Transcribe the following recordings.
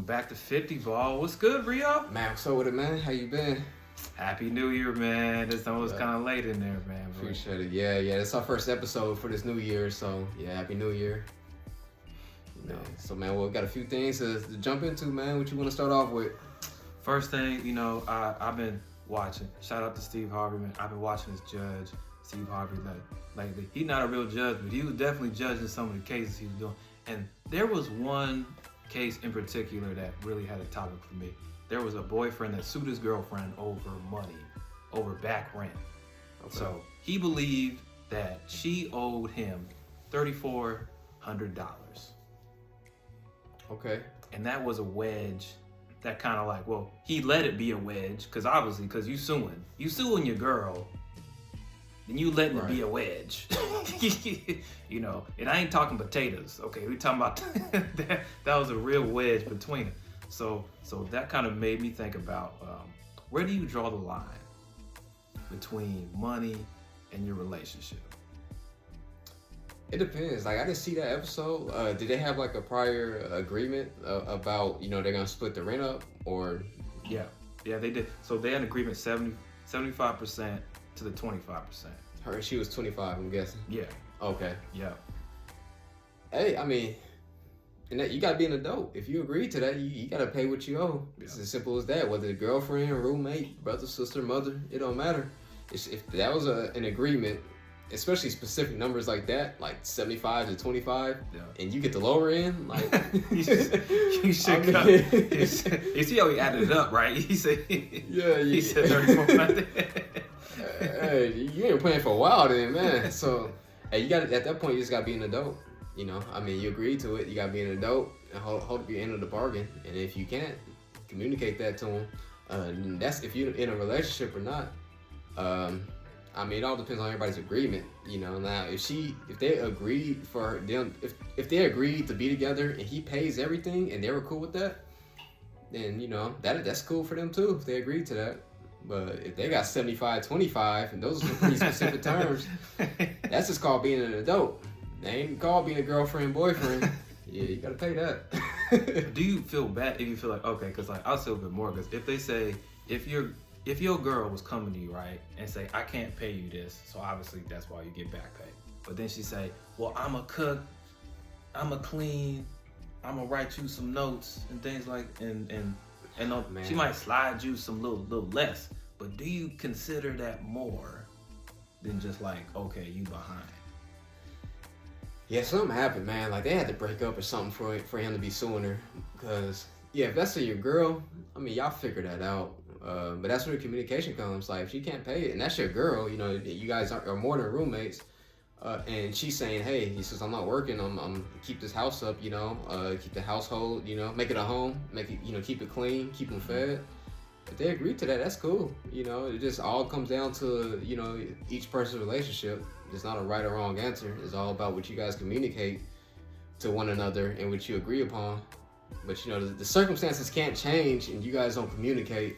back to 50 Ball. What's good, Rio? Man, what's up with it, man? How you been? Happy New Year, man. This time was Yeah. kind of late in there, man. But Appreciate it. Yeah. It's our first episode for this new year, so yeah, happy New Year. Man. So man, we got a few things to jump into, man. What you want to start off with? First thing, I've been watching. Shout out to Steve Harvey, man. I've been watching this judge, Steve Harvey, lately. He's not a real judge, but he was definitely judging some of the cases he was doing. And there was one case in particular that really had a topic for me. There was a boyfriend that sued his girlfriend over money, over back rent. Okay. So he believed that she owed him $3,400. Okay. And that was a wedge that kind of like, well, he let it be a wedge because you suing your girl, then you letting it be a wedge. And I ain't talking potatoes, okay? We talking about that was a real wedge between them. So that kind of made me think about where do you draw the line between money and your relationship? It depends. Like, I didn't see that episode. Did they have like a prior agreement about they're gonna split the rent up or? Yeah, they did. So they had an agreement 75% to the 25%. Her, she was 25, I'm guessing. Yeah. Okay. Yeah. Hey, I mean, and that you gotta be an adult. If you agree to that, you gotta pay what you owe. It's as simple as that. Whether girlfriend, roommate, brother, sister, mother, it don't matter. If that was an agreement, especially specific numbers like that, like 75 to 25, and you get the lower end, like you should cut. You see how he added it up, right? He said, he said 34. Hey, you ain't playing for a while then, man. So, hey, you got at that point, you just gotta be an adult. You agreed to it. You gotta be an adult and hold up your end of the bargain. And if you can't, communicate that to him. That's if you're in a relationship or not. It all depends on everybody's agreement. Now if they agreed for them, if they agreed to be together and he pays everything and they were cool with that, then that's cool for them too if they agreed to that. But if they got 75-25 and those are some pretty specific terms, that's just called being an adult. They ain't called being a girlfriend, boyfriend. Yeah, you gotta pay that. Do you feel bad if you feel like, okay, because like I'll say a bit more, because if they say, if your girl was coming to you, right, and say, I can't pay you this, so obviously that's why you get back pay. But then she say, well, I'm a cook, I'm a clean, I'm gonna write you some notes and things like, and she might slide you some little less. But do you consider that more than just like, okay, you behind? Yeah, something happened, man. Like, they had to break up or something for him to be suing her. Because, if that's your girl, y'all figure that out. But that's where the communication comes. Like, if she can't pay it, and that's your girl, you guys are more than roommates. And she's saying, hey, he says, I'm not working. I'm keep this house up, keep the household, make it a home, make it, keep it clean, keep them fed. If they agree to that, that's cool. It just all comes down to, each person's relationship. There's not a right or wrong answer. It's all about what you guys communicate to one another and what you agree upon. But, the circumstances can't change and you guys don't communicate.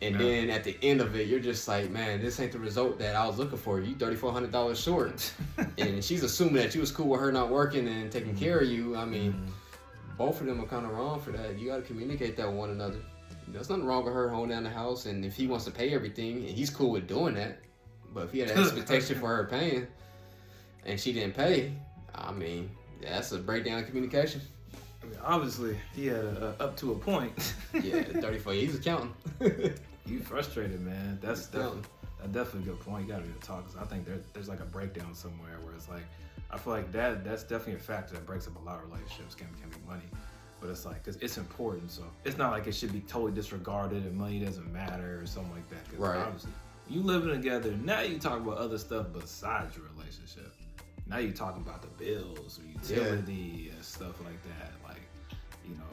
And then at the end of it, you're just like, man, this ain't the result that I was looking for. You $3,400 short. And she's assuming that you was cool with her not working and taking care of you. Both of them are kind of wrong for that. You got to communicate that with one another. There's nothing wrong with her holding down the house. And if he wants to pay everything, and he's cool with doing that. But if he had an expectation for her paying and she didn't pay, that's a breakdown in communication. Obviously, he had up to a point. Yeah, 34. He was counting. You frustrated, man. That's definitely a good point. You gotta be able to talk, because I think there's like a breakdown somewhere where it's like, I feel like that's definitely a factor that breaks up a lot of relationships. Can be money, but it's like, because it's important. So it's not like it should be totally disregarded and money doesn't matter or something like that. Because obviously, you living together now, you talk about other stuff besides your relationship. Now you're talking about the bills or utility and stuff like that. Like,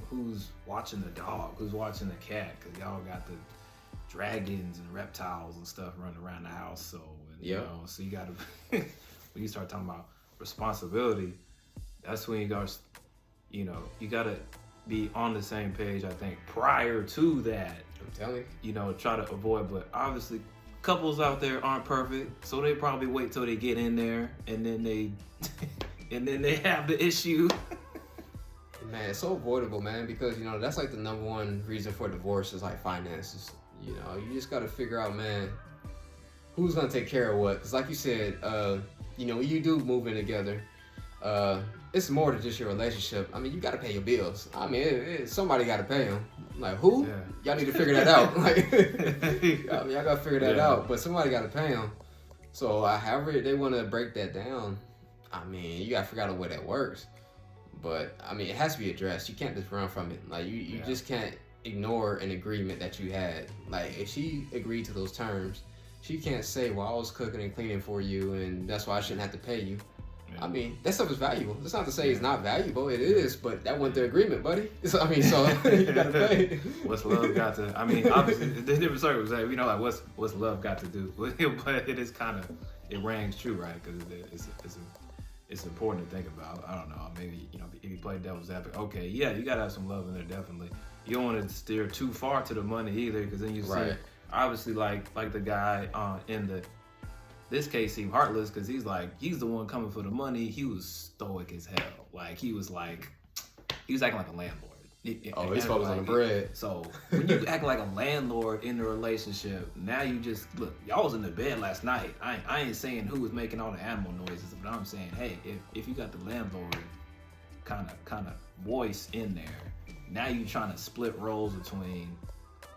who's watching the dog, who's watching the cat, because y'all got the dragons and reptiles and stuff running around the house. So, so you got to, when you start talking about responsibility, that's when you got to be on the same page, I think, prior to that. I'm telling you. Try to avoid, but obviously couples out there aren't perfect, so they probably wait till they get in there and then they have the issue. Man, it's so avoidable, man, because you know that's like the number one reason for divorce is like finances. You know, you just gotta figure out, man, who's gonna take care of what. Because like you said, you know, when you do move in together, it's more than just your relationship. I mean, you gotta pay your bills. I mean, somebody gotta pay them. Like who? Yeah. Y'all need to figure that out. Like, I mean, y'all gotta figure that out. But somebody gotta pay them. So, however they want to break that down, I mean, you gotta figure out a way that works. But I mean, it has to be addressed. You can't just run from it. Like you just can't ignore an agreement that you had. Like if she agreed to those terms, she can't say, "Well, I was cooking and cleaning for you, and that's why I shouldn't have to pay you." I mean, that stuff is valuable. That's not to say it's not valuable. It is, but that wasn't the agreement, buddy. So, I mean, so you gotta pay. What's love got to? I mean, obviously, there's different circumstances. You know, like what's love got to do? But it is kind of it rings true, right? Because it's important to think about. I don't know. Maybe you know, if you play devil's advocate, okay, yeah, you gotta have some love in there, definitely. You don't want to steer too far to the money either, because then you see, obviously, like the guy in this case seemed heartless because he's the one coming for the money. He was stoic as hell. Like he was acting like a landlord. He's focused on the bread. So when you act like a landlord in the relationship, now you just look. Y'all was in the bed last night. I ain't saying who was making all the animal noises, but I'm saying, hey, if you got the landlord kind of voice in there, now you trying to split roles between,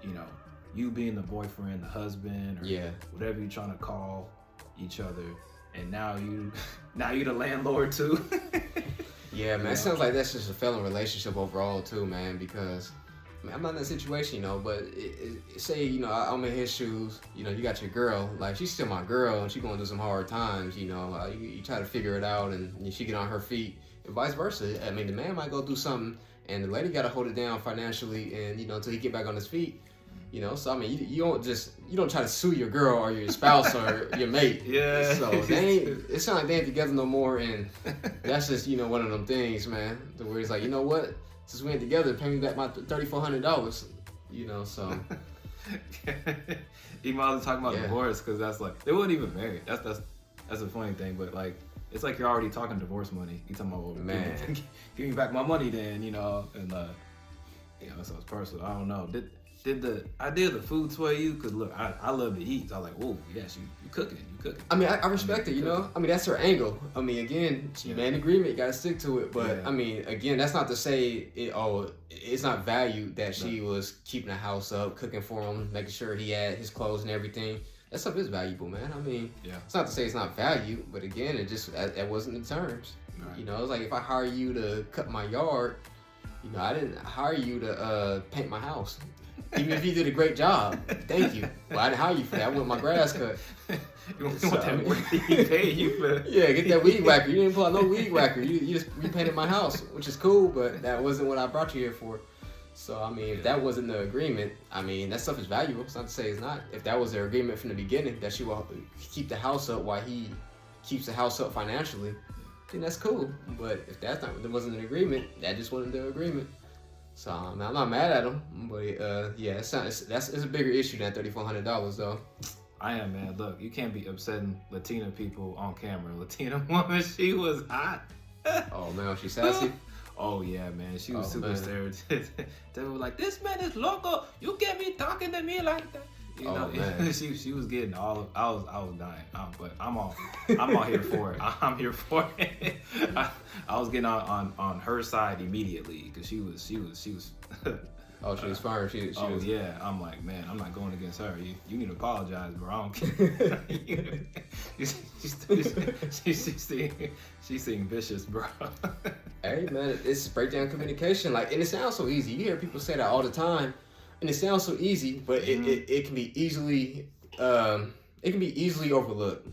you know, you being the boyfriend, the husband, or whatever you're trying to call each other, and now you the landlord too. Yeah, man, it sounds like that's just a failing relationship overall too, man, because I mean, I'm not in that situation, you know, but say, you know, I'm in his shoes, you know, you got your girl, like she's still my girl and she's going through some hard times, you know, you try to figure it out and she get on her feet and vice versa. I mean, the man might go do something and the lady got to hold it down financially and, you know, until he get back on his feet. You know, so I mean, you don't try to sue your girl or your spouse or your mate. Yeah. So it sounds like they ain't together no more, and that's just, you know, one of them things, man. Where it's like, you know what? Since we ain't together, pay me back my $3,400. You know, so. Even while I was talking about divorce, because that's like they weren't even married. That's a funny thing, but like it's like you're already talking divorce money. You talking about, well, man, give me back my money, then, you know, and you know, so it's personal. I don't know. Did the idea of the food sway you? Because look, I love to eat. So I was like, oh, yes, you cooking. I mean, I respect it, you know? I mean, that's her angle. I mean, again, she made an agreement, you gotta stick to it. But, I mean, again, that's not to say, it's not valued that she was keeping the house up, cooking for him, making sure he had his clothes and everything. That stuff is valuable, man. I mean, it's not to say it's not valued, but again, it wasn't the terms. Right. You know, it's like if I hire you to cut my yard, you know, I didn't hire you to paint my house. Even if you did a great job, thank you. Well, I didn't hire you for that. I want my grass cut. You want that he paid you for? Yeah, get that weed whacker. You didn't pull out no weed whacker. You just repainted my house, which is cool, but that wasn't what I brought you here for. So, I mean, if that wasn't the agreement, I mean, that stuff is valuable. It's not to say it's not. If that was their agreement from the beginning, that she will keep the house up while he keeps the house up financially, then that's cool. But if there wasn't an agreement, that just wasn't the agreement. So, I mean, I'm not mad at him, but it's a bigger issue than $3,400 though. I am, man. Look, you can't be upsetting Latina people on camera. Latina woman, she was hot. Oh man, was she sassy? Oh yeah, man. She was super stereotypical. They were like, "This man is loco. You can't be talking to me like that." You know, man. she was getting all of, I was dying, but I'm all here for it. I'm here for it. I was getting on her side immediately because she was. Oh, she was fire. She was. Yeah, I'm like, man, I'm not going against her. You need to apologize, bro. I don't care. She's seeing vicious, bro. Hey, man, it's breakdown communication. Like, and it sounds so easy. You hear people say that all the time, and it sounds so easy, but it can be easily overlooked.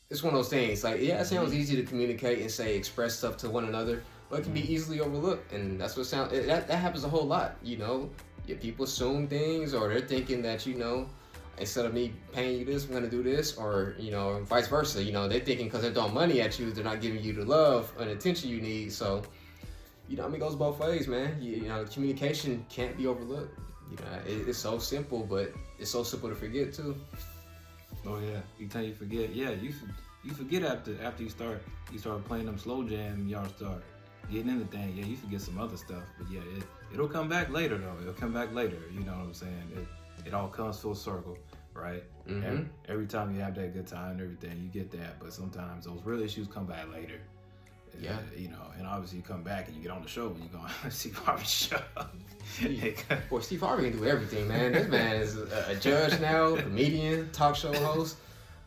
It's one of those things. Like, yeah, it sounds easy to communicate and express stuff to one another, but it can be easily overlooked, and that's what that happens a whole lot. You know, people assume things, or they're thinking that, you know, instead of me paying you this, I'm gonna do this, or, you know, vice versa. You know, they're thinking because they're throwing money at you, they're not giving you the love and attention you need. So, you know, I mean, it goes both ways, man. You know, communication can't be overlooked. You know, it's so simple, but it's so simple to forget too. Oh yeah, you forget. Yeah, you forget after you start playing them slow jam. Y'all start getting in the thing, yeah, you forget some other stuff. But yeah, it'll come back later though. It'll come back later. You know what I'm saying? It all comes full circle, right? Mm-hmm. Every time you have that good time and everything, you get that. But sometimes those real issues come back later. Yeah. You know, and obviously you come back and you get on the show and you go on Steve Harvey's show. Boy, Steve Harvey can do everything, man. This man is a judge now, comedian, talk show host.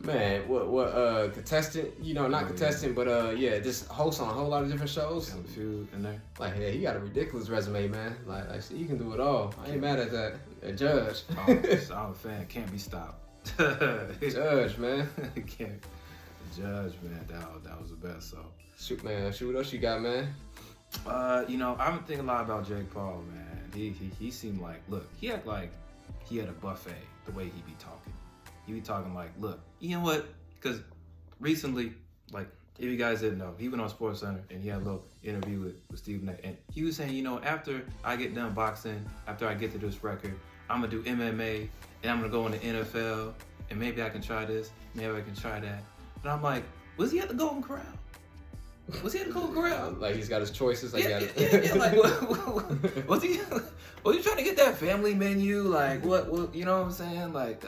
Man, what contestant? You know, not contestant, but just host on a whole lot of different shows. Got a few in there. Like, yeah, he got a ridiculous resume, man. Like he can do it all. I ain't mad at that. A judge. I'm a fan. Can't be stopped. Judge, man. Can't. Judge, man. That was the best. So. Shoot, man. Shoot, what else you got, man? You know, I've been thinking a lot about Jake Paul, man. He seemed like, look, he act like he had a buffet the way he be talking. He be talking like, look, you know what? Because recently, like, if you guys didn't know, he went on SportsCenter and he had a little interview with Stephen A. And he was saying, you know, after I get done boxing, after I get to this record, I'm going to do MMA and I'm going to go in the NFL and maybe I can try this, maybe I can try that. And I'm like, was he at the Golden Corral? Was he at the Golden Corral? Like he's got his choices. Like yeah, like was he trying to get that family menu? Like what you know what I'm saying? Like,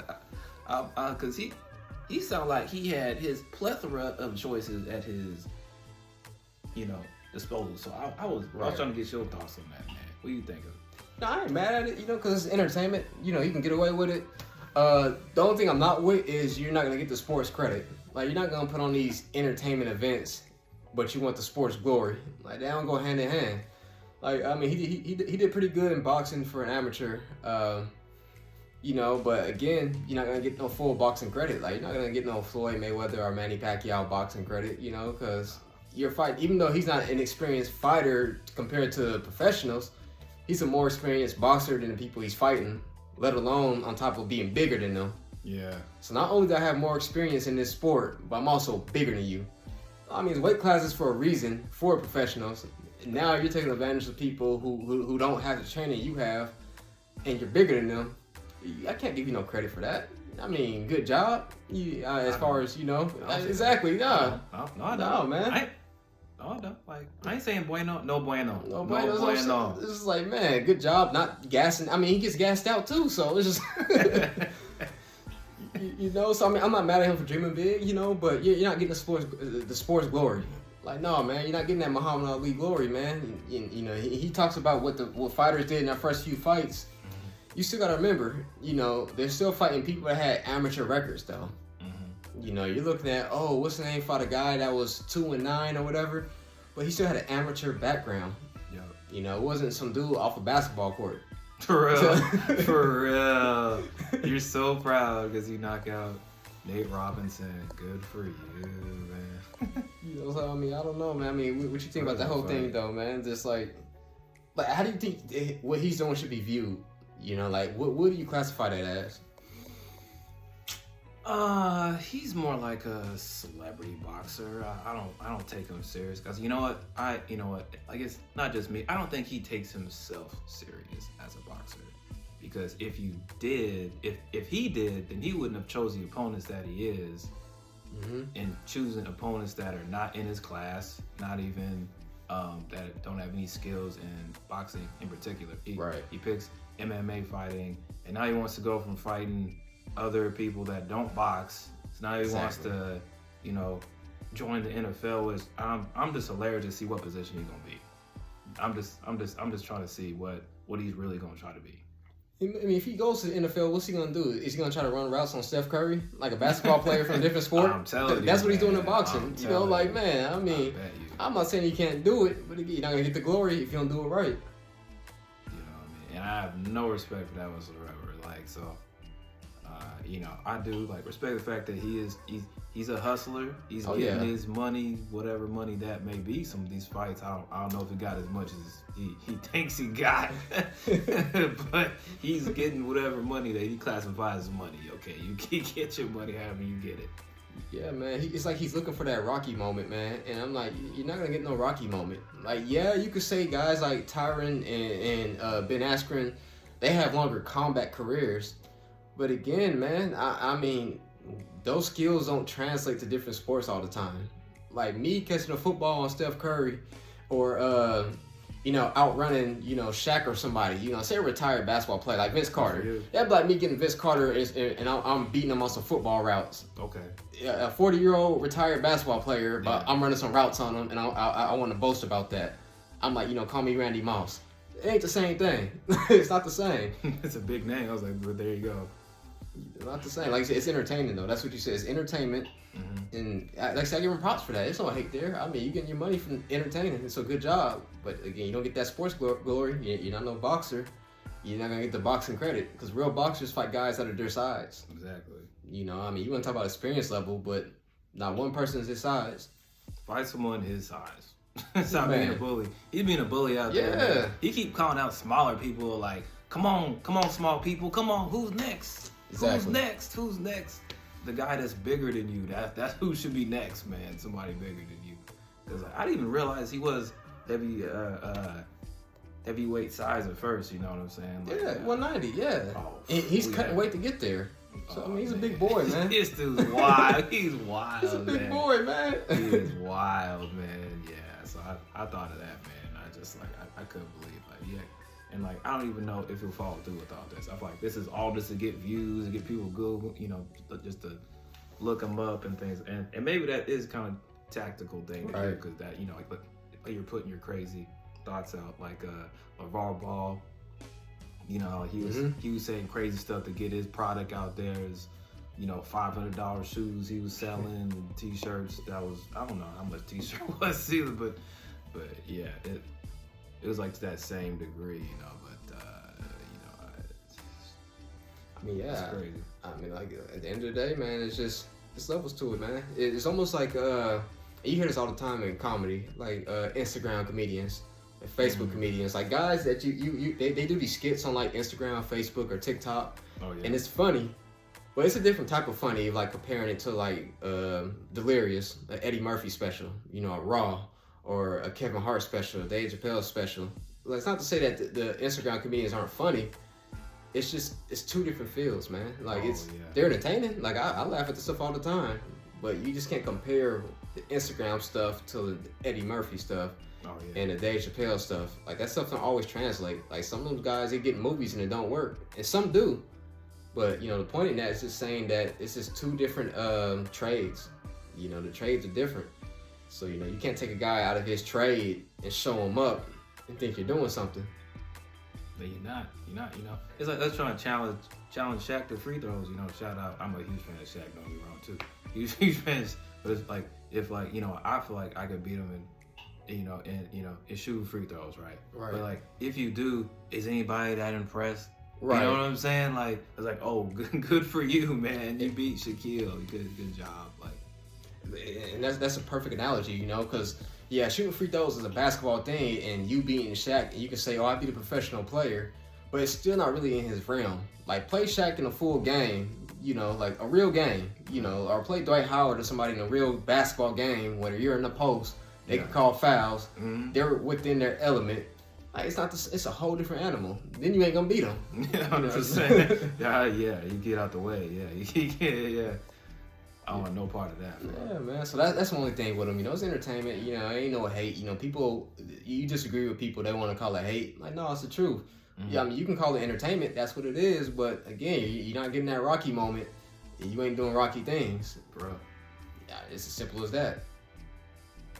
cause he sounded like he had his plethora of choices at his, you know, disposal. So I was trying to get your thoughts on that, man. What do you think of it? No, I ain't mad at it, you know, cause it's entertainment. You know, you can get away with it. The only thing I'm not with is you're not gonna get the sports credit. Like you're not gonna put on these entertainment events, but you want the sports glory. Like they don't go hand in hand. Like I mean, he did pretty good in boxing for an amateur. You know, but again, you're not gonna get no full boxing credit. Like you're not gonna get no Floyd Mayweather or Manny Pacquiao boxing credit. You know, because your fight, even though he's not an experienced fighter compared to professionals, he's a more experienced boxer than the people he's fighting. Let alone on top of being bigger than them. Yeah. So not only do I have more experience in this sport, but I'm also bigger than you. I mean, it's weight classes for a reason for professionals. Now you're taking advantage of people who don't have the training you have, and you're bigger than them. I can't give you no credit for that. I mean, good job. As far as you know, exactly. No, man. I don't. Like I ain't saying bueno, no bueno. No bueno. It's just like, man, good job, not gassing. I mean, he gets gassed out too, so it's just. You know, so I mean, I'm not mad at him for dreaming big, you know, but you're not getting the sports glory. Like, no, man, you're not getting that Muhammad Ali glory, man. You know, he talks about what fighters did in their first few fights. You still gotta remember, you know, they're still fighting people that had amateur records, though. You know, you're looking at, what's the name? Fought a guy that was 2-9 or whatever, but he still had an amateur background. Yeah. You know, it wasn't some dude off a basketball court. For real. For real. You're so proud because you knock out Nate Robinson. Good for you, man. You know, so I mean, I don't know, man. I mean, what you think about that whole thing, though, man? Just like, how do you think what he's doing should be viewed? You know, like, what do you classify that as? He's more like a celebrity boxer. I don't take him serious because you know what? Like it's not just me. I don't think he takes himself serious as a boxer because if he did, then he wouldn't have chosen the opponents that he is, and choosing opponents that are not in his class, not even that don't have any skills in boxing in particular. He picks MMA fighting, and now he wants to go from fighting other people that don't box. So now he wants to, you know, join the NFL. Which I'm just hilarious to see what position he's gonna be. I'm just trying to see what he's really gonna try to be. I mean, if he goes to the NFL, what's he gonna do? Is he gonna try to run routes on Steph Curry, like a basketball player from a different sport? I'm telling you, that's what he's doing in boxing. You know, like, man, I mean, I'm not saying you can't do it, but you're not gonna get the glory if you don't do it right. You know what I mean? And I have no respect for that whatsoever. Like, so. You know, I do like respect the fact that he's a hustler. He's getting his money, whatever money that may be. Some of these fights, I don't know if he got as much as he thinks he got, but he's getting whatever money that he classifies as money. Okay, you get your money however you get it. Yeah, man. It's like he's looking for that Rocky moment, man. And I'm like, you're not gonna get no Rocky moment. Like, yeah, you could say guys like Tyron and Ben Askren, they have longer combat careers. But again, man, I mean, those skills don't translate to different sports all the time. Like me catching a football on Steph Curry or outrunning, Shaq or somebody, say a retired basketball player like Vince Carter. That'd be like me getting Vince Carter and I'm beating him on some football routes. Okay. A 40-year-old retired basketball player, but I'm running some routes on him, and I want to boast about that. I'm like, call me Randy Moss. It ain't the same thing. It's not the same. It's a big name. I was like, but there you go. It's not the same. Like I said, it's entertaining though. That's what you said. It's entertainment. Mm-hmm. And like I said, I give him props for that. It's no hate there. I mean, you getting your money from entertaining. It's a good job. But again, you don't get that sports glory. You're not no boxer. You're not gonna get the boxing credit because real boxers fight guys that are their size. Exactly. You want to talk about experience level, but not one person is his size. Fight someone his size. Stop being a bully. He's being a bully out there. Yeah. Man. He keep calling out smaller people like, come on, small people. Come on, who's next? Exactly. Who's next? The guy that's bigger than you. That's who should be next, man. Somebody bigger than you. Because I didn't even realize he was heavyweight size at first. You know what I'm saying? Like, 190. Yeah. Oh, he's cutting weight to get there. So he's a big boy, man. This dude's wild. He's wild. He's a big boy, man. He is wild, man. Yeah. So I thought of that, man. I just I couldn't believe and I don't even know if he'll follow through with all this. I feel like this is all just to get views and get people Google, just to look him up and things. And maybe that is kind of tactical thing to do because that like you're putting your crazy thoughts out like LeVar Ball. He was saying crazy stuff to get his product out there. Is $500 shoes he was selling and T-shirts. That was I don't know how much T-shirt was either, but yeah, it was like to that same degree, but it's crazy. I mean, like at the end of the day, man, it's levels to it, man. It's almost like you hear this all the time in comedy, like Instagram comedians. Facebook comedians, like guys that they do these skits on like Instagram, Facebook, or TikTok, and it's funny, but it's a different type of funny. Like comparing it to like Delirious, an Eddie Murphy special, a Raw, or a Kevin Hart special, a Dave Chappelle special. Like, it's not to say that the Instagram comedians aren't funny. It's just it's two different fields, man. Like they're entertaining. Like I laugh at the stuff all the time, but you just can't compare the Instagram stuff to the Eddie Murphy stuff. And the Dave Chappelle stuff. Like that stuff don't always translate. Like some of those guys, they get movies and it don't work. And some do. But the point in that is just saying that it's just two different trades. The trades are different. So you can't take a guy out of his trade and show him up and think you're doing something. But you're not. It's like us trying to challenge Shaq to free throws. Shout out. I'm a huge fan of Shaq, don't get me wrong too. Huge fan. But it's like if I feel like I could beat him and shooting free throws, right? But like, if you do, is anybody that impressed? Right. You know what I'm saying? Like, it's like, oh, good for you, man. You beat Shaquille. Good job. Like, and that's a perfect analogy, because shooting free throws is a basketball thing, and you beating Shaq, and you can say, oh, I beat a professional player, but it's still not really in his realm. Like, play Shaq in a full game, like a real game, or play Dwight Howard or somebody in a real basketball game where you're in the post. They can call fouls. Mm-hmm. They're within their element. Like it's a whole different animal. Then you ain't gonna beat them. 100%. Yeah, you get out the way. Yeah. I don't want no part of that. Bro. Yeah, man. So that's the only thing with them. It's entertainment. Ain't no hate. People, you disagree with people. They want to call it hate. Like, no, it's the truth. Mm-hmm. Yeah, I mean, you can call it entertainment. That's what it is. But again, you're not getting that Rocky moment. You ain't doing Rocky things, bro. Yeah, it's as simple as that.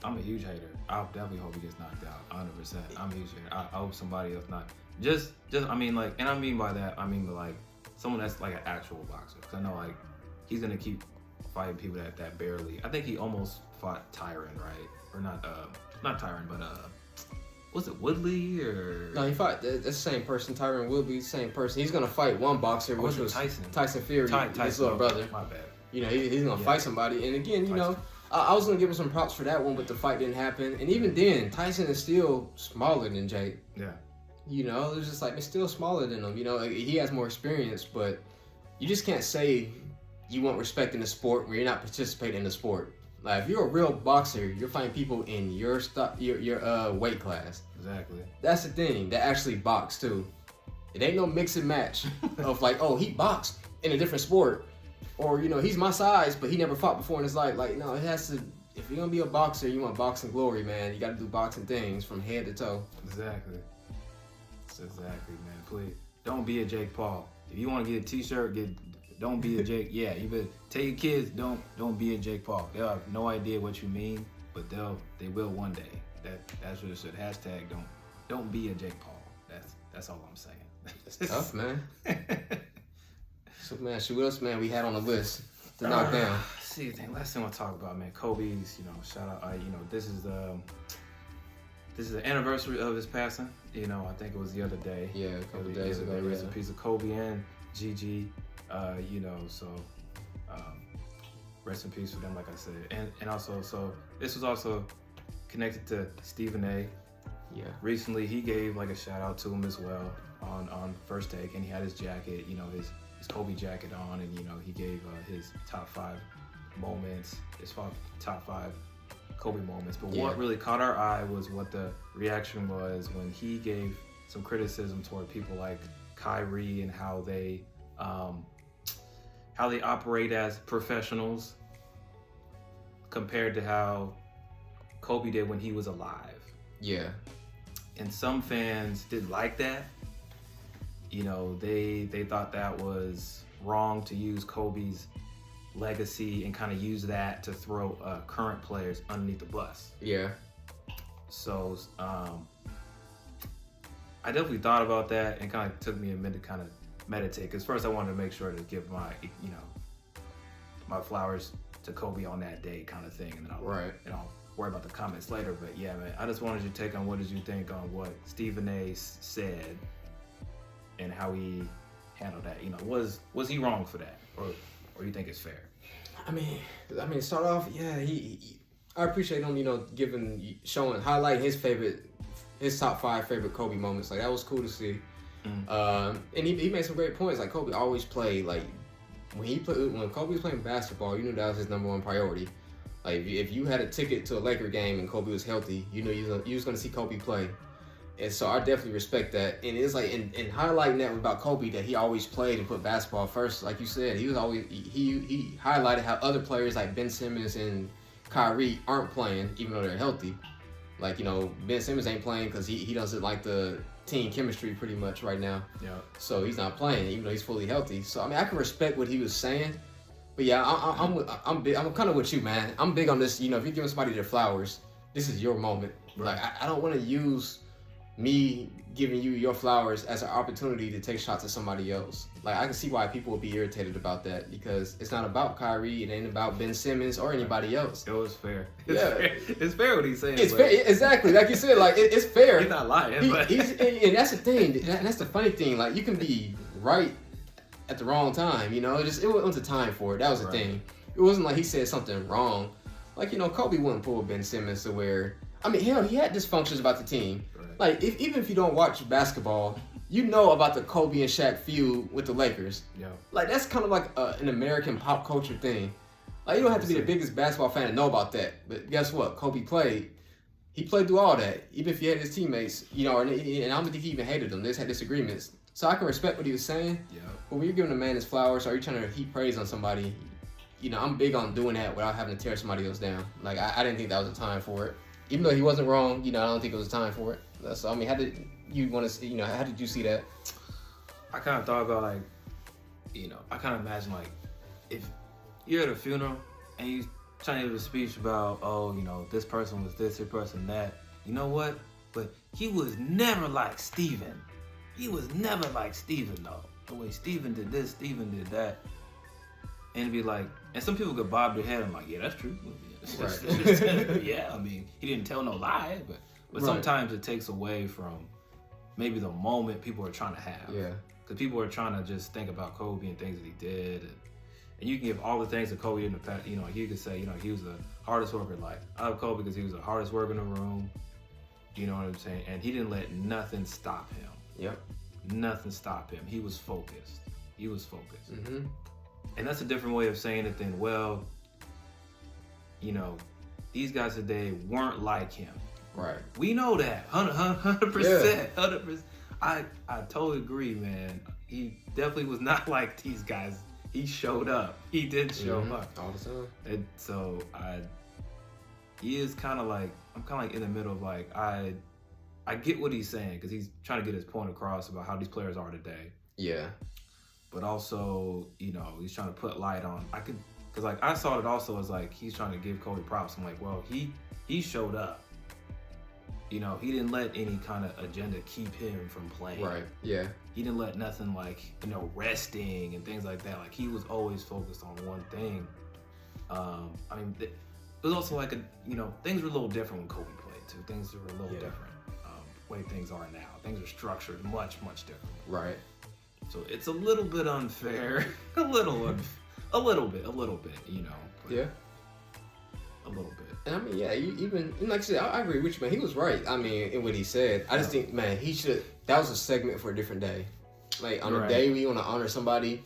I'm a huge hater. I definitely hope he gets knocked out, 100%. I'm a huge hater. I hope somebody else not. Just, I mean, like, and I mean by that, like, someone that's like an actual boxer. Because I know, like, he's going to keep fighting people that barely. I think he almost fought Tyron, right? Or not Tyron, but, was it Woodley or? No, he fought, that's the same person. Tyron Woodley, the same person. He's going to fight one boxer, which was Tyson Fury, his little brother. My bad. He's going to fight somebody. And again, I was going to give him some props for that one, but the fight didn't happen. And even then, Tyson is still smaller than Jake. Yeah. It's just like, it's still smaller than him. He has more experience, but you just can't say you want respect in the sport where you're not participating in the sport. Like, if you're a real boxer, you're fighting people in your weight class. Exactly. That's the thing. That actually box, too. It ain't no mix and match of like, oh, he boxed in a different sport. Or, he's my size, but he never fought before in his life. Like, no, it has to if you're gonna be a boxer, you want boxing glory, man. You got to do boxing things from head to toe. Exactly. Exactly, man. Please don't be a Jake Paul. If you want to get a T-shirt, don't be a Jake. Yeah, you better tell your kids don't be a Jake Paul. They'll have no idea what you mean, but they will one day. That's what it should. Hashtag don't be a Jake Paul. That's all I'm saying. It's tough, man. So, man, what else, man, we had on the list to knock down? See, last thing I want to talk about, man, Kobe's, shout out, this is the anniversary of his passing. I think it was the other day. Yeah, a couple days ago. Rest in peace of Kobe and Gigi. So rest in peace for them, like I said. And also, so this was also connected to Stephen A. Yeah. Recently, he gave like a shout out to him as well on First Take, and he had his jacket, his Kobe jacket on, and he gave his top 5 moments, top 5 Kobe moments. But what really caught our eye was what the reaction was when he gave some criticism toward people like Kyrie and how they operate as professionals compared to how Kobe did when he was alive. Yeah. And some fans didn't like that. They thought that was wrong to use Kobe's legacy and kind of use that to throw current players underneath the bus. Yeah. So I definitely thought about that, and kind of took me a minute to kind of meditate. Because first I wanted to make sure to give my flowers to Kobe on that day, kind of thing, and then I'll worry about the comments later. But yeah, man, I just wanted your take on what did you think on what Stephen A. said and how he handled that. Was he wrong for that, or you think it's fair? I mean, start off, yeah. I appreciate him, highlighting his top 5 favorite Kobe moments. Like, that was cool to see. And he made some great points. Like, Kobe always played like when Kobe was playing basketball, you knew that was his number one priority. Like, if you had a ticket to a Laker game and Kobe was healthy, you was going to see Kobe play. And so I definitely respect that. And it's like, in highlighting that about Kobe, that he always played and put basketball first. Like you said, he highlighted how other players like Ben Simmons and Kyrie aren't playing, even though they're healthy. Like, Ben Simmons ain't playing because he doesn't like the team chemistry pretty much right now. Yeah. So he's not playing, even though he's fully healthy. So, I mean, I can respect what he was saying. But yeah, I'm big. I'm kind of with you, man. I'm big on this. If you're giving somebody their flowers, this is your moment. Right. Like, I don't want to use me giving you your flowers as an opportunity to take shots at somebody else. Like, I can see why people would be irritated about that, because it's not about Kyrie, it ain't about Ben Simmons or anybody else. It was fair. It's fair what he's saying. It's fair, exactly. Like you said, like it's fair. He's not lying. And that's the thing. That's the funny thing. Like, you can be right at the wrong time. It wasn't the time for it. That was the thing. It wasn't like he said something wrong. Like, Kobe wouldn't pull Ben Simmons to where. I mean, hell, he had dysfunctions about the team. Like, even if you don't watch basketball, you know about the Kobe and Shaq feud with the Lakers. Yeah. Like, that's kind of like an American pop culture thing. Like, you don't have to be the biggest basketball fan to know about that. But guess what? Kobe played. He played through all that. Even if he had his teammates, and I don't think he even hated them. They just had disagreements. So I can respect what he was saying. Yeah. But when you're giving a man his flowers, or you're trying to heap praise on somebody, I'm big on doing that without having to tear somebody else down. Like, I didn't think that was the time for it. Even though he wasn't wrong, I don't think it was time for it. So, I mean, how did you want to see, how did you see that? I kind of thought about, like, I kind of imagine, like, if you're at a funeral and you trying to give a speech about, this person was this person that, you know what? But he was never like Steven. He was never like Steven, though. The way Steven did this, Steven did that. And it'd be like, and some people could bob their head. I'm like, yeah, that's true. Right. Yeah, I mean, he didn't tell no lie, but sometimes it takes away from maybe the moment people are trying to have. Yeah. Because people are trying to just think about Kobe and things that he did. And you can give all the things that Kobe did in the past. You could say, he was the hardest worker. Like, I love Kobe because he was the hardest worker in the room. You know what I'm saying? And he didn't let nothing stop him. Yep. Nothing stopped him. He was focused. Mm-hmm. And that's a different way of saying it than, well, these guys today weren't like him. Right. We know that. 100%. 100%. I totally agree, man. He definitely was not like these guys. He showed up. He did show up. All the time. And so he is kind of like, I'm kind of like in the middle of like, I get what he's saying because he's trying to get his point across about how these players are today. Yeah. But also, you know, he's trying to put light on. Because like I saw it also as like he's trying to give Kobe props. I'm like, well, he showed up. You know, he didn't let any kind of agenda keep him from playing. Right. Yeah. He didn't let nothing like, you know, resting and things like that. Like he was always focused on one thing. I mean, it was also like things were a little different when Kobe played too. Things were a little different. Way things are now. Things are structured much, much different. Right. So it's a little bit unfair. a little bit, you know. Yeah. A little bit. And I mean, yeah, like I said, I agree with you, man. He was right. I mean, in what he said. I just think, man, that was a segment for a different day. Like, on a day we want to honor somebody,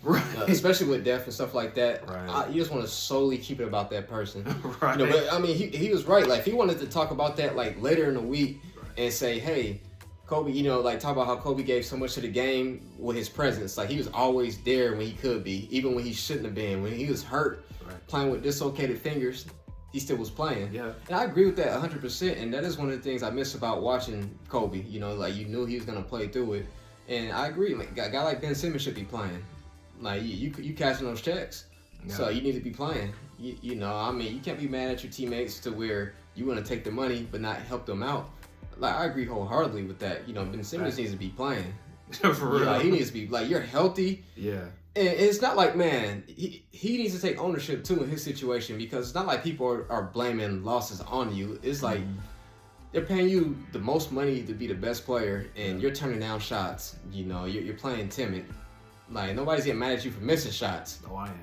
especially with death and stuff like that, right. You just want to solely keep it about that person. Right. You know, but, I mean, he was right. Like, if he wanted to talk about that, like, later in the week and say, hey, Kobe, you know, like, talk about how Kobe gave so much to the game with his presence. Like, he was always there when he could be, even when he shouldn't have been. When he was hurt, playing with dislocated fingers, he still was playing. Yeah. And I agree with that 100%. And that is one of the things I miss about watching Kobe. You know, like, you knew he was going to play through it. And I agree. Like, a guy like Ben Simmons should be playing. Like, you cashing those checks. Yeah. So you need to be playing. You know, I mean, you can't be mad at your teammates to where you want to take the money but not help them out. Like, I agree wholeheartedly with that. You know, Ben Simmons needs to be playing. For real. Like, he needs to be, like, you're healthy. Yeah. And it's not like, man, he needs to take ownership, too, in his situation, because it's not like people are blaming losses on you. It's like, they're paying you the most money to be the best player, and you're turning down shots. You know, you're playing timid. Like, nobody's getting mad at you for missing shots. Oh, I am.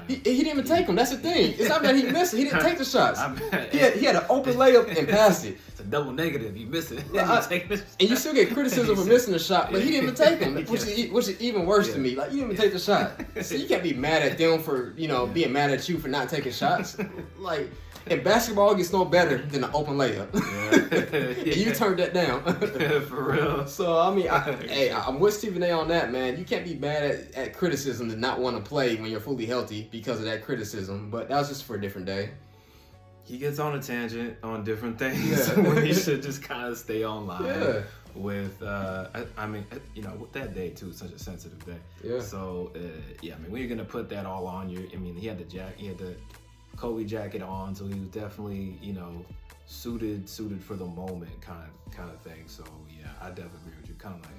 He didn't even take them. That's the thing. It's not that he missed it. He didn't take the shots. He had an open layup and passed it. It's a double negative. You miss it. And you still get criticism for missing the shot, but he didn't even take them, which is even worse to me. Like, you didn't even take the shot. So you can't be mad at them for, you know, being mad at you for not taking shots. Like, in basketball, it gets no better than an open layup. And you turned that down. For real. So, I mean, I'm with Stephen A. on that, man. You can't be mad at criticism and not want to play when you're fully healthy because of that criticism. But that was just for a different day. He gets on a tangent on different things when he should just kind of stay online. Yeah. With, I mean, you know, with that day, too, it's such a sensitive day. Yeah. So, I mean, when you're going to put that all on you, I mean, he had the Kobe jacket on, so he was definitely, you know, suited for the moment kind of thing. So yeah, I definitely agree with you. Kind of like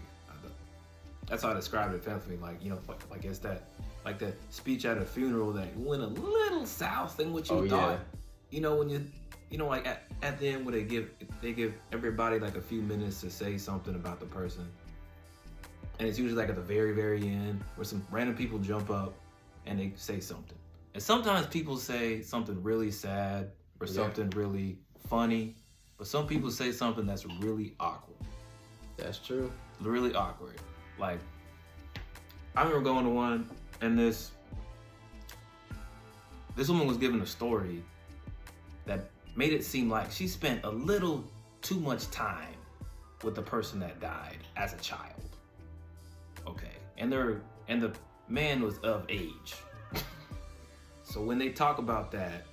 that's how I described it effectively. Like, you know, like it's that speech at a funeral that went a little south than what you thought. You know, when you know, like at the end when they give everybody like a few minutes to say something about the person, and it's usually like at the very, very end where some random people jump up and they say something. And sometimes people say something really sad or something really funny, but some people say something that's really awkward. That's true. Really awkward. Like, I remember going to one, and this woman was giving a story that made it seem like she spent a little too much time with the person that died as a child. Okay. And the man was of age. So when they talk about that,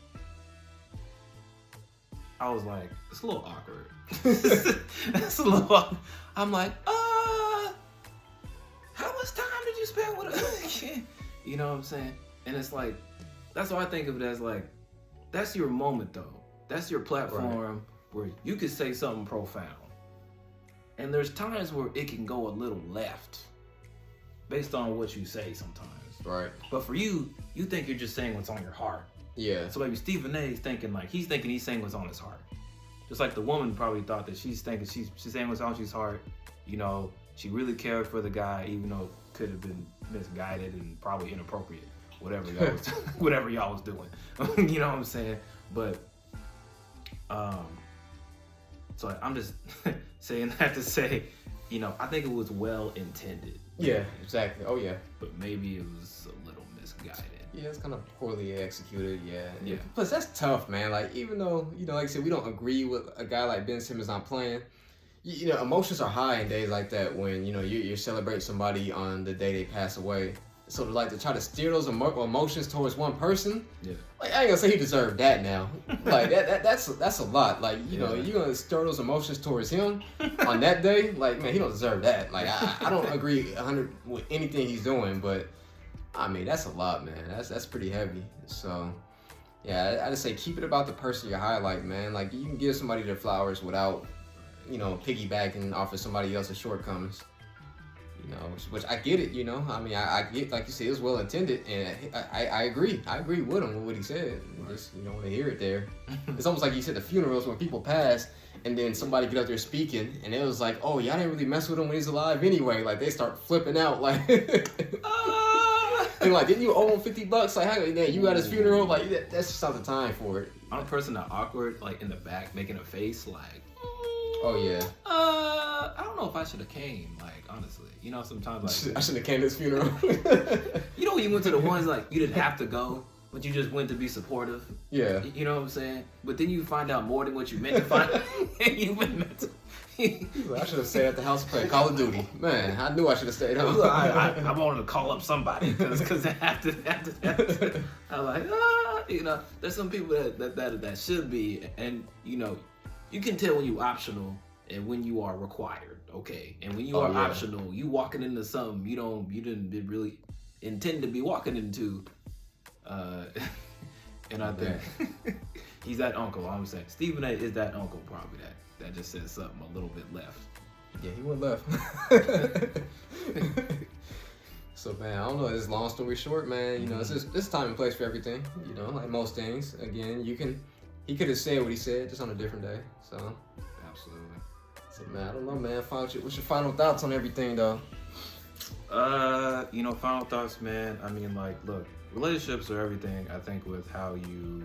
I was like, it's a little awkward. It's a little awkward. I'm like, how much time did you spend with her? You know what I'm saying? And it's like, that's why I think of it as like, that's your moment though. That's your platform where you could say something profound. And there's times where it can go a little left based on what you say sometimes. Right. But for you, you think you're just saying what's on your heart. Yeah. So maybe Stephen A. is thinking he's saying what's on his heart. Just like the woman probably thought that she's thinking she's saying what's on his heart. You know, she really cared for the guy, even though it could have been misguided and probably inappropriate. Whatever y'all was doing. You know what I'm saying? But so I'm just saying that to say, you know, I think it was well intended. Yeah, exactly. Oh yeah. But maybe it was a little misguided. Yeah, it's kind of poorly executed. Yeah. Plus, that's tough, man. Like, even though, you know, like I said, we don't agree with a guy like Ben Simmons not playing. You know, emotions are high in days like that when, you know, you're celebrating somebody on the day they pass away. So to try to steer those emotions towards one person, Yeah. like I ain't gonna say he deserved that now. Like that's a lot. Like you know, you gonna stir those emotions towards him on that day. Like man, he don't deserve that. Like I don't agree 100 with anything he's doing, but I mean that's a lot, man. That's pretty heavy. So yeah, I just say keep it about the person you're highlighting, man. Like you can give somebody their flowers without, you know, piggybacking off of somebody else's shortcomings. You know, which I get it, you know. I mean, I get, like you said, it was well intended, and I agree. I agree with him with what he said. Just you don't want to hear it there. It's almost like you said the funerals when people pass, and then somebody get up there speaking, and it was like, oh, y'all didn't really mess with him when he's alive anyway. Like they start flipping out, like, and like, didn't you owe him $50? Like, how you got his funeral? Like that's just not the time for it. I'm a person that awkward, like in the back, making a face, like. Oh yeah. I don't know if I should have came. Like honestly, you know, sometimes like I shouldn't have came to his funeral. You know, when you went to the ones like you didn't have to go, but you just went to be supportive. Yeah. You know what I'm saying? But then you find out more than what you meant to find. You meant to. I should have stayed at the house playing Call of Duty. Man, I knew I should have stayed home. I wanted to call up somebody because after I'm like you know, there's some people that should be, and you know. You can tell when you optional and when you are required, okay? And when you are optional, you walking into something you didn't really intend to be walking into. And I think he's that uncle. I'm saying Stephen A. is that uncle probably that just said something a little bit left. Yeah, he went left. So man, I don't know. It's long story short, man. You know, it's just this time and place for everything. You know, like most things. Again, he could have said what he said just on a different day. So absolutely. So man, I don't know, man. What's your final thoughts on everything, though? You know, final thoughts, man. I mean, like, look, relationships are everything. I think with how you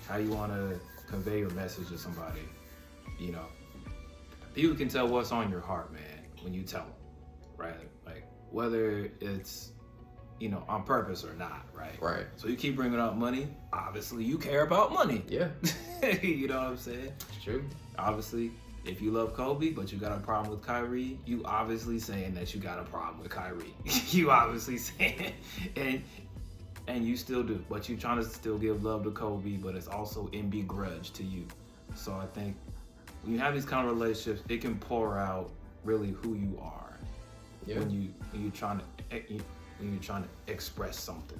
want to convey your message to somebody. You know, people can tell what's on your heart, man, when you tell them, right? Like whether it's, you know, on purpose or not, right? Right. So you keep bringing up money. Obviously, you care about money. Yeah. You know what I'm saying? It's true. Obviously, if you love Kobe, but you got a problem with Kyrie, you obviously saying that you got a problem with Kyrie. You obviously saying, and you still do, but you trying to still give love to Kobe, but it's also in begrudge to you. So I think when you have these kind of relationships, it can pour out really who you are. Yeah. When you're trying to express something.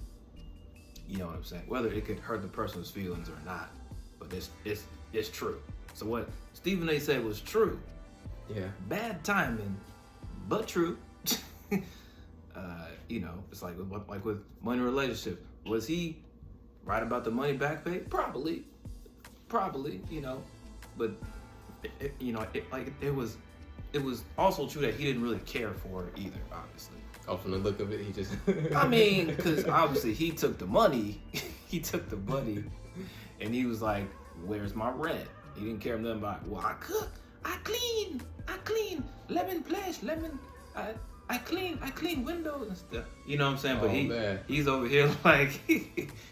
You know what I'm saying? Whether it could hurt the person's feelings or not, but it's true. So what Stephen A. said was true. Yeah. Bad timing, but true. You know, it's like with money relationship. Was he right about the money back pay? Probably. You know, but it was also true that he didn't really care for her either. Obviously. Oh, from the look of it, he just. I mean, because obviously he took the money. And he was like, "Where's my rent?" He didn't care nothing about. Well, I cook, I clean, lemon place, I clean windows and stuff. You know what I'm saying? But he's over here like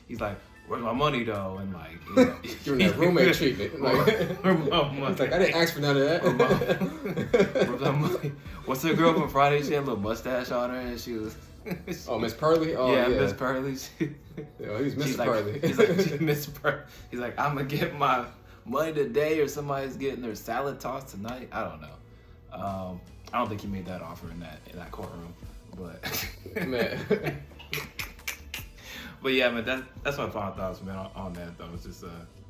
he's like, "Where's my money though?" And like, you know, giving that roommate treatment. Like, he's like, I didn't ask for none of that. Where's my money? What's her girl from Friday? She had a little mustache on her, and she was. Oh, Miss Pearly? Oh, yeah. Miss Pearly. Yeah, he's Miss Pearly. He's like, Miss Pearly. He's like, I'm going to get my money today, or somebody's getting their salad tossed tonight. I don't know. I don't think he made that offer in that courtroom. But, man. But yeah, man, that's my final thoughts, man, on that, though. It's just,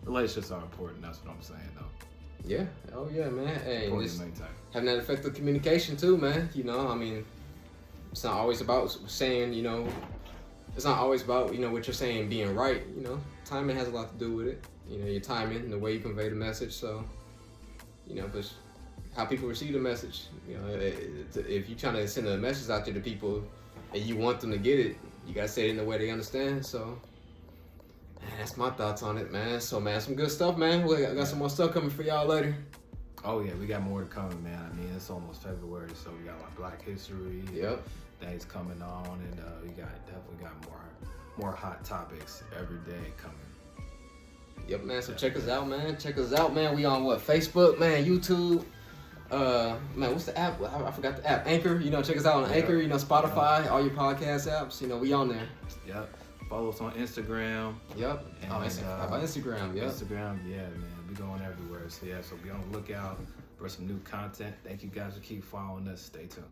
relationships are important. That's what I'm saying, though. Yeah. Oh, yeah, man. Hey, just having that effective communication, too, man. You know, I mean, it's not always about saying, you know, it's not always about, you know, what you're saying being right. You know, timing has a lot to do with it. You know, your timing and the way you convey the message. So, you know, but how people receive the message. You know, if you're trying to send a message out there to people and you want them to get it, you got to say it in the way they understand. So, man, that's my thoughts on it, man. So, man, some good stuff, man. I got some more stuff coming for y'all later. Oh, yeah, we got more to come, man. I mean, it's almost February, so we got like Black History. Yep. Things coming on, and we definitely got more hot topics every day coming. Yep, man. So check us out, man. We on what? Facebook, man, YouTube, Man, what's the app? I forgot the app. Anchor. Check us out on Anchor. Spotify, all your podcast apps. We on there. Yep. Follow us on Instagram. Yep. And, how about Instagram? Yep. Instagram, yeah, man. We going everywhere. So be on the lookout for some new content. Thank you guys for keep following us. Stay tuned.